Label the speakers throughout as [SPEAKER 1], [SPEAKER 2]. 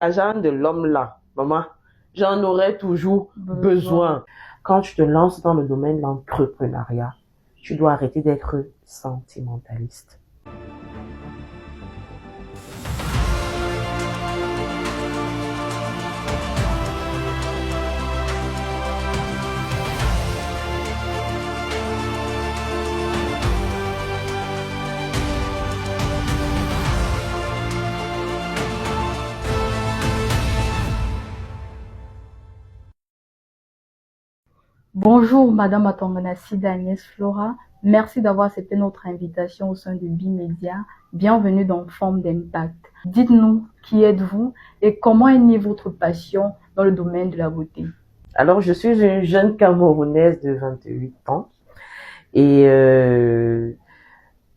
[SPEAKER 1] Agent de l'homme là, maman, j'en aurais toujours besoin. Quand tu te lances dans le domaine de l'entrepreneuriat, tu dois arrêter d'être sentimentaliste.
[SPEAKER 2] Bonjour Madame Atonganassi Agnès Flora, merci d'avoir accepté notre invitation au sein de Bimedia. Bienvenue dans Forme d'Impact. Dites-nous qui êtes-vous et comment est née votre passion dans le domaine de la beauté?
[SPEAKER 1] Alors, je suis une jeune Camerounaise de 28 ans et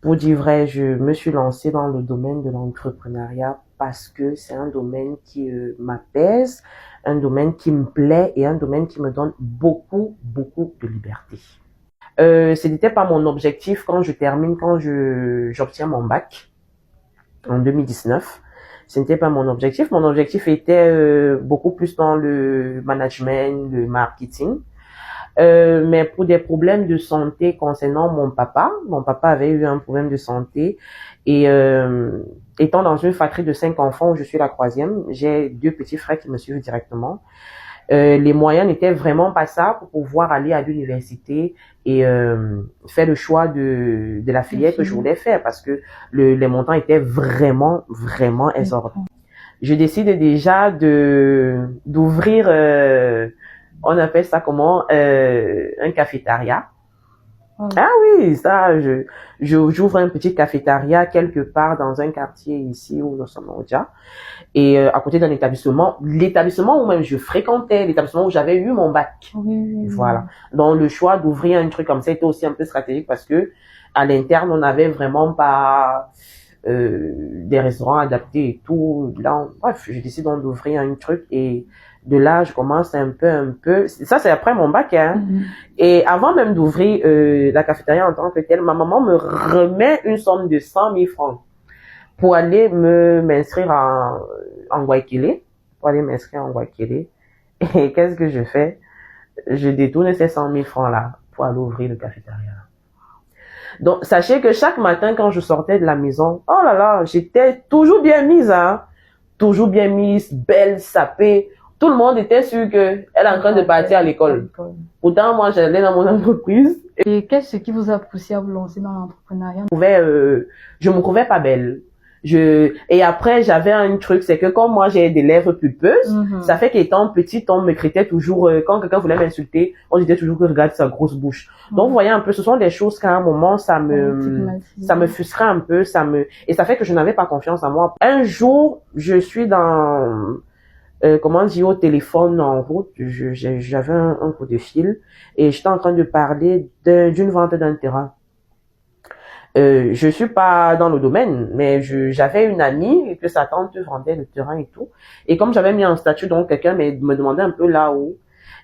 [SPEAKER 1] pour dire vrai, je me suis lancée dans le domaine de l'entrepreneuriat parce que c'est un domaine qui m'apaise, un domaine qui me plaît et un domaine qui me donne beaucoup de liberté. Ce n'était pas mon objectif quand j'obtiens mon bac en 2019. Ce n'était pas mon objectif. Mon objectif était beaucoup plus dans le management, le marketing. Mais pour des problèmes de santé concernant mon papa avait eu un problème de santé et étant dans une fratrie de 5 enfants où je suis la troisième, j'ai 2 petits frères qui me suivent directement. Les moyens n'étaient vraiment pas ça pour pouvoir aller à l'université et faire le choix de la filière que je voulais faire parce que les montants étaient vraiment exorbitants. Je décide déjà d'ouvrir on appelle ça comment un cafétéria. Ah oui, ça, j'ouvre un petit cafétéria quelque part dans un quartier ici où nous sommes déjà. Et à côté d'un l'établissement où même je fréquentais, l'établissement où j'avais eu mon bac. Voilà. Donc le choix d'ouvrir un truc comme ça était aussi un peu stratégique parce que à l'interne, on n'avait vraiment pas des restaurants adaptés et tout. Là, bref, je décide donc d'ouvrir un truc et de là, je commence un peu. Ça, c'est après mon bac, hein. Et avant même d'ouvrir la cafétéria en tant que telle, ma maman me remet une somme de 100 000 francs pour aller m'inscrire en Guayaquil. Et qu'est-ce que je fais? Je détourne ces 100 000 francs là pour aller ouvrir le cafétéria. Donc, sachez que chaque matin, quand je sortais de la maison, oh là là, j'étais toujours bien mise, hein. Toujours bien mise, belle, sapée. Tout le monde était sûr qu'elle est en train de partir à l'école. Pourtant, moi, j'allais dans mon entreprise.
[SPEAKER 2] Et qu'est-ce qui vous a poussé à vous lancer dans l'entrepreneuriat?
[SPEAKER 1] Je me trouvais pas belle. Et après, j'avais un truc, c'est que comme moi, j'ai des lèvres pulpeuses, ça fait qu'étant petite, on me traitait toujours, quand quelqu'un voulait m'insulter, on disait toujours que regarde sa grosse bouche. Donc, vous voyez un peu, ce sont des choses qu'à un moment, ça me frustrait un peu, et ça fait que je n'avais pas confiance en moi. Un jour, je suis comment dire, au téléphone en route, j'avais un coup de fil, et j'étais en train de parler d'une vente d'un terrain. Je suis pas dans le domaine, mais j'avais une amie que sa tante vendait le terrain et tout. Et comme j'avais mis en statut, donc quelqu'un me demandait un peu là-haut.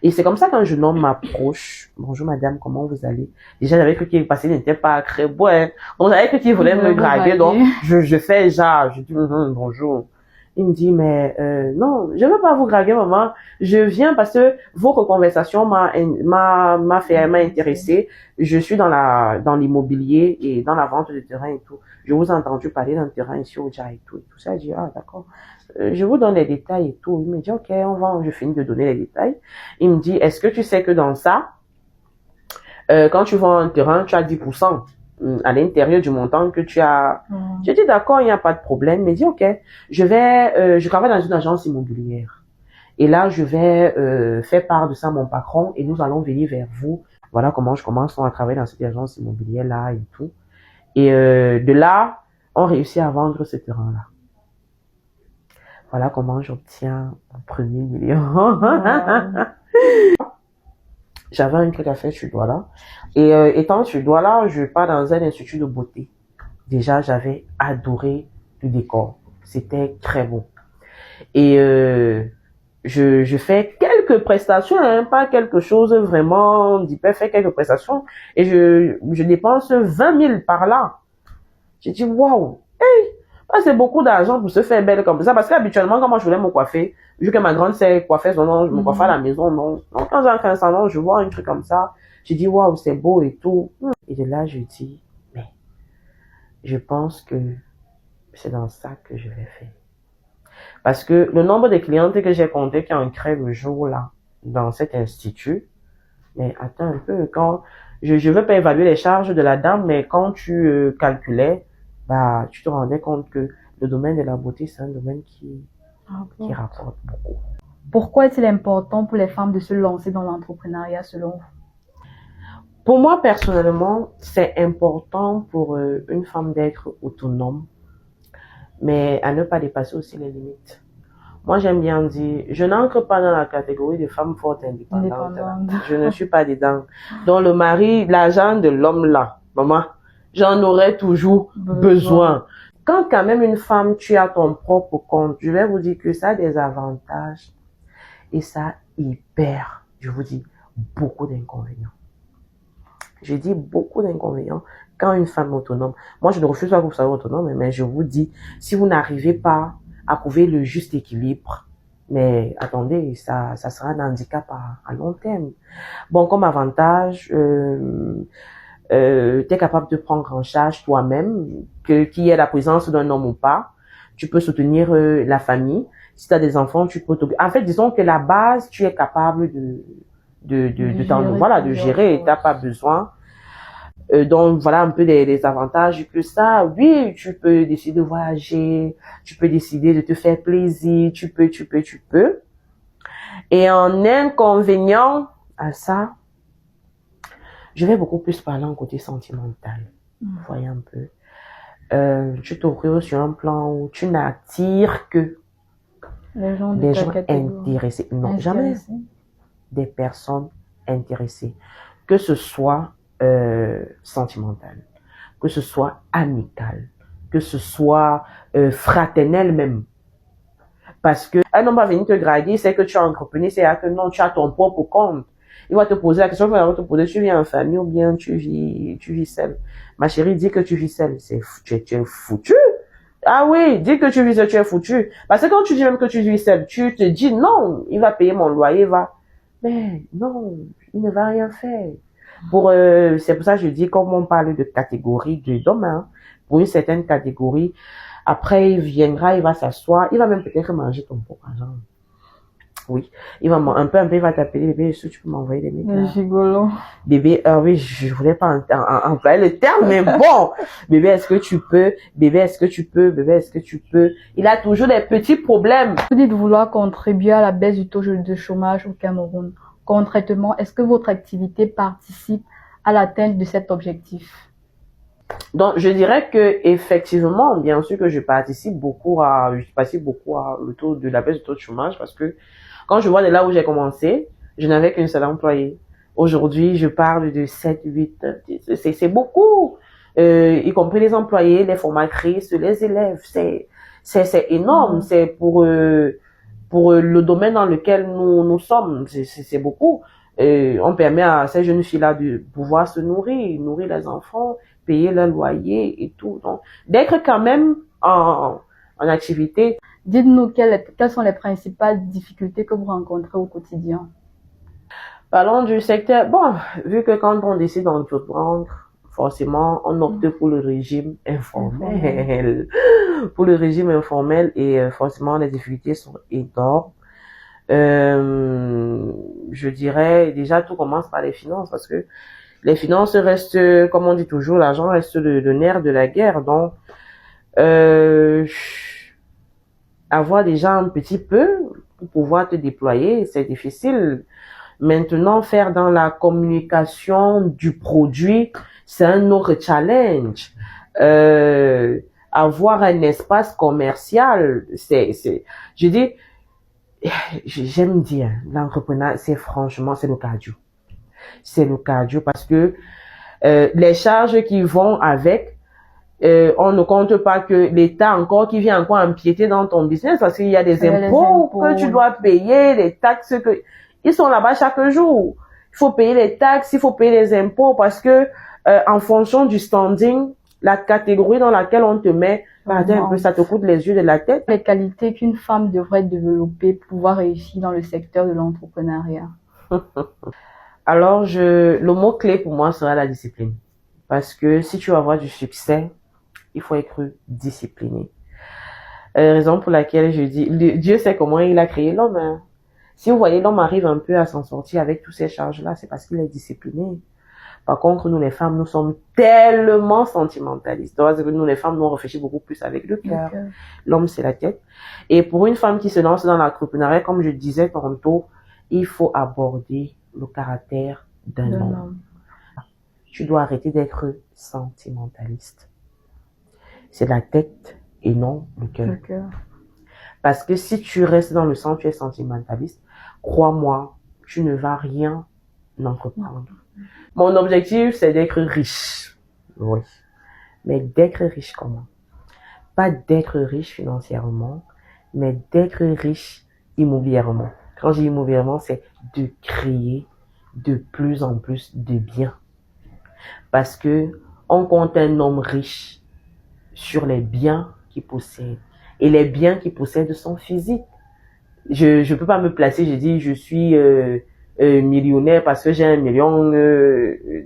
[SPEAKER 1] Et c'est comme ça qu'un jeune homme m'approche. Bonjour madame, comment vous allez? Déjà, j'avais cru qu'il passait, n'était pas très beau, hein. Donc j'avais cru qu'il voulait me draguer, donc je fais genre, je dis bonjour. Il me dit, mais non, je ne veux pas vous draguer, maman. Je viens parce que votre conversation m'a intéressé. Je suis dans l'immobilier et dans la vente de terrain et tout. Je vous ai entendu parler d'un terrain ici au Dja et tout. Et tout ça, je dis, ah, d'accord. Je vous donne les détails et tout. Il me dit, ok, je finis de donner les détails. Il me dit, est-ce que tu sais que dans ça, quand tu vends un terrain, tu as 10% à l'intérieur du montant que tu as. J'ai dit d'accord, il n'y a pas de problème. Mais dit ok, je travaille dans une agence immobilière. Et là, je vais faire part de ça à mon patron et nous allons venir vers vous. Voilà comment je commence à travailler dans cette agence immobilière là et tout. Et de là, on réussit à vendre ce terrain là. Voilà comment j'obtiens mon premier million. J'avais un truc à faire sur Douala. Et étant sur Douala, je pars dans un institut de beauté. Déjà, j'avais adoré le décor. C'était très beau. Et je fais quelques prestations, hein, pas quelque chose vraiment d'hyper, fait quelques prestations. Et je dépense 20 000 par là. J'ai dit, waouh, hey, Ah, c'est beaucoup d'argent pour se faire belle comme ça. Parce qu'habituellement, quand moi je voulais me coiffer, vu que ma grande sœur coiffait son nom, je me coiffais à la maison, non. Donc quand j'ai un salon, je vois un truc comme ça, je dis waouh, c'est beau et tout. Et de là, je dis, mais je pense que c'est dans ça que je vais faire. Parce que le nombre de clientes que j'ai compté qui entraient le jour-là dans cet institut, mais attends un peu, quand je veux pas évaluer les charges de la dame, mais quand tu calculais, bah tu te rendais compte que le domaine de la beauté, c'est un domaine qui rapporte beaucoup.
[SPEAKER 2] Pourquoi est-il important pour les femmes de se lancer dans l'entrepreneuriat selon vous?
[SPEAKER 1] Pour moi, personnellement, c'est important pour une femme d'être autonome, mais à ne pas dépasser aussi les limites. Moi, j'aime bien dire, je n'entre pas dans la catégorie des femmes fortes indépendantes. Je ne suis pas dedans. Donc, le mari, l'argent de l'homme là, maman, j'en aurais toujours besoin. Quand quand même une femme, tu as ton propre compte, je vais vous dire que ça a des avantages et ça hyper, je vous dis, beaucoup d'inconvénients. Je dis beaucoup d'inconvénients quand une femme est autonome. Moi, je ne refuse pas que vous soyez autonome, mais je vous dis, si vous n'arrivez pas à trouver le juste équilibre, mais attendez, ça sera un handicap à long terme. Bon, comme avantage, tu es capable de prendre en charge toi-même, qu'il y ait la présence d'un homme ou pas. Tu peux soutenir la famille. Si tu as des enfants, tu peux... En fait, disons que la base, tu es capable de gérer. Tu n'as pas besoin. Donc, voilà un peu les avantages que ça. Oui, tu peux décider de voyager. Tu peux décider de te faire plaisir. Tu peux. Et en inconvénient à ça, je vais beaucoup plus parler en côté sentimental. Vous voyez un peu. Tu t'ouvres sur un plan où tu n'attires que des gens intéressés. Non, jamais des personnes intéressées. Que ce soit sentimental, que ce soit amical, que ce soit fraternel même. Parce que un homme va venir te draguer, c'est que tu es entrepreneur, c'est que non, tu as ton propre compte. Il va te poser la question, il va te poser, tu vis en famille ou bien tu vis seul. Ma chérie, dis que tu vis seul, tu es foutu. Ah oui, dis que tu vis seul, tu es foutu. Parce que quand tu dis même que tu vis seul, tu te dis non, il va payer mon loyer, mais non, il ne va rien faire. C'est pour ça que je dis, comme on parle de catégorie d'hommes, hein, pour une certaine catégorie, après il viendra, il va s'asseoir, il va même peut-être manger ton propre argent. Oui, il va un peu, il va t'appeler, bébé, est-ce que tu peux m'envoyer des médias?
[SPEAKER 2] Gigolo.
[SPEAKER 1] Bébé, oui, je voulais pas employer le terme, mais bon, bébé, est-ce que tu peux? Bébé, est-ce que tu peux? Bébé, est-ce que tu peux? Il a toujours des petits problèmes.
[SPEAKER 2] Vous dites vouloir contribuer à la baisse du taux de chômage au Cameroun. Concrètement, est-ce que votre activité participe à l'atteinte de cet objectif?
[SPEAKER 1] Donc, je dirais que effectivement, bien sûr que je participe beaucoup à le taux de la baisse du taux de chômage parce que quand je vois de là où j'ai commencé, je n'avais qu'une seule employée. Aujourd'hui, je parle de 7, 8, c'est beaucoup. Y compris les employés, les formatrices, les élèves, c'est énorme. C'est pour le domaine dans lequel nous sommes, c'est beaucoup. On permet à ces jeunes filles-là de pouvoir se nourrir les enfants, payer leur loyer et tout. Donc, d'être quand même en activité.
[SPEAKER 2] Dites-nous quelles sont les principales difficultés que vous rencontrez au quotidien.
[SPEAKER 1] Parlons du secteur. Bon, vu que quand on décide d'entreprendre, forcément, on opte pour le régime informel. Pour le régime informel et forcément, les difficultés sont énormes. Je dirais, déjà, tout commence par les finances parce que les finances restent, comme on dit toujours, l'argent reste le nerf de la guerre. Donc, avoir déjà un petit peu pour pouvoir te déployer, c'est difficile. Maintenant, faire dans la communication du produit, c'est un autre challenge. Avoir un espace commercial, je dis, j'aime dire, l'entrepreneuriat, c'est le cardio. C'est le cardio parce que les charges qui vont avec, on ne compte pas que l'État encore qui vient encore empiéter dans ton business parce qu'il y a des impôts que tu dois payer, les taxes ils sont là-bas chaque jour. Il faut payer les taxes, il faut payer les impôts parce que en fonction du standing La catégorie dans laquelle on te met, pardon un peu, ça te coûte les yeux de la tête.
[SPEAKER 2] Les qualités qu'une femme devrait développer pour pouvoir réussir dans le secteur de l'entrepreneuriat.
[SPEAKER 1] Alors, le mot clé pour moi sera la discipline. Parce que si tu veux avoir du succès, il faut être discipliné. Raison pour laquelle je dis, Dieu sait comment il a créé l'homme. Hein. Si vous voyez, l'homme arrive un peu à s'en sortir avec toutes ces charges-là, c'est parce qu'il est discipliné. Par contre, nous les femmes, nous sommes tellement sentimentalistes. Donc, nous les femmes, nous on réfléchit beaucoup plus avec le cœur. L'homme, c'est la tête. Et pour une femme qui se lance dans l'entrepreneuriat, comme je disais tantôt, il faut aborder le caractère d'un homme. Tu dois arrêter d'être sentimentaliste. C'est la tête et non le cœur. Parce que si tu restes dans le sang, tu es sentimentaliste, crois-moi, tu ne vas rien entreprendre. Mon objectif, c'est d'être riche. Oui. Mais d'être riche comment? Pas d'être riche financièrement, mais d'être riche immobilièrement. Quand je dis immobilièrement, c'est de créer de plus en plus de biens. Parce que on compte un homme riche sur les biens qu'il possède. Et les biens qu'il possède sont physiques. Je peux pas me placer, je dis je suis millionnaire parce que j'ai 1 million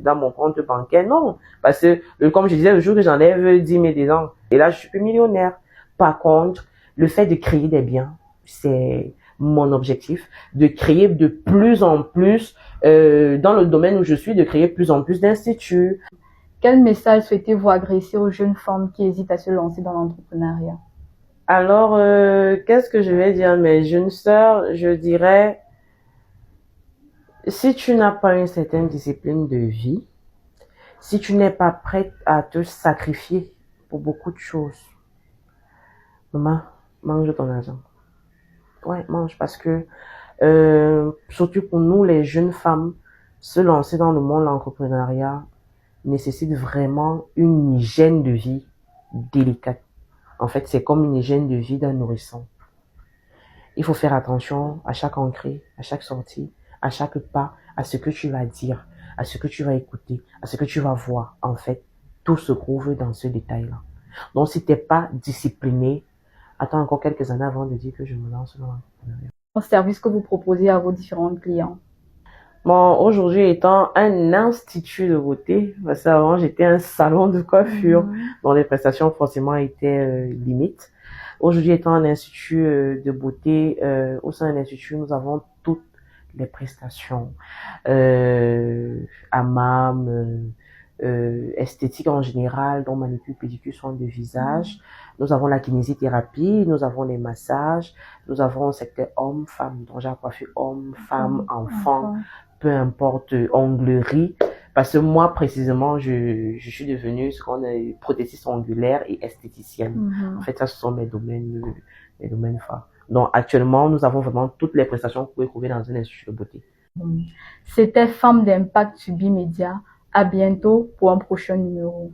[SPEAKER 1] dans mon compte bancaire. Non, parce que comme je disais, le jour que j'enlève 10 000 dedans, et là je suis plus millionnaire. Par contre, le fait de créer des biens, c'est mon objectif, de créer de plus en plus dans le domaine où je suis, de créer de plus en plus d'instituts.
[SPEAKER 2] Quel message souhaitez-vous adresser aux jeunes femmes qui hésitent à se lancer dans l'entrepreneuriat?
[SPEAKER 1] Alors, qu'est-ce que je vais dire à mes jeunes sœurs? Je dirais, si tu n'as pas une certaine discipline de vie, si tu n'es pas prête à te sacrifier pour beaucoup de choses, maman, mange ton argent. Ouais, mange parce que, surtout pour nous, les jeunes femmes, se lancer dans le monde de l'entrepreneuriat nécessite vraiment une hygiène de vie délicate. En fait, c'est comme une hygiène de vie d'un nourrisson. Il faut faire attention à chaque entrée, à chaque sortie, à chaque pas, à ce que tu vas dire, à ce que tu vas écouter, à ce que tu vas voir. En fait, tout se trouve dans ce détail-là. Donc, si t'es pas discipliné, attends encore quelques années avant de dire que je me lance dans l'entrepreneuriat.
[SPEAKER 2] Le service que vous proposez à vos différents clients?
[SPEAKER 1] Bon, aujourd'hui étant un institut de beauté, parce qu'avant j'étais un salon de coiffure dont les prestations forcément étaient limites. Aujourd'hui étant un institut de beauté, au sein de l'institut, nous avons toutes les prestations, hammam, esthétique en général, dont manucure, pédicure, soins de visage. Nous avons la kinésithérapie, nous avons les massages, nous avons le secteur homme-femme, donc j'ai coiffure homme, femme, enfant, peu importe, onglerie. Parce que moi, précisément, je suis devenue ce qu'on est prothésiste ongulaire et esthéticienne. En fait, ça, ce sont mes domaines phares. Donc, actuellement, nous avons vraiment toutes les prestations que vous pouvez trouver dans un institut de beauté.
[SPEAKER 2] C'était Femme d'impact sur Bimedia. À bientôt pour un prochain numéro.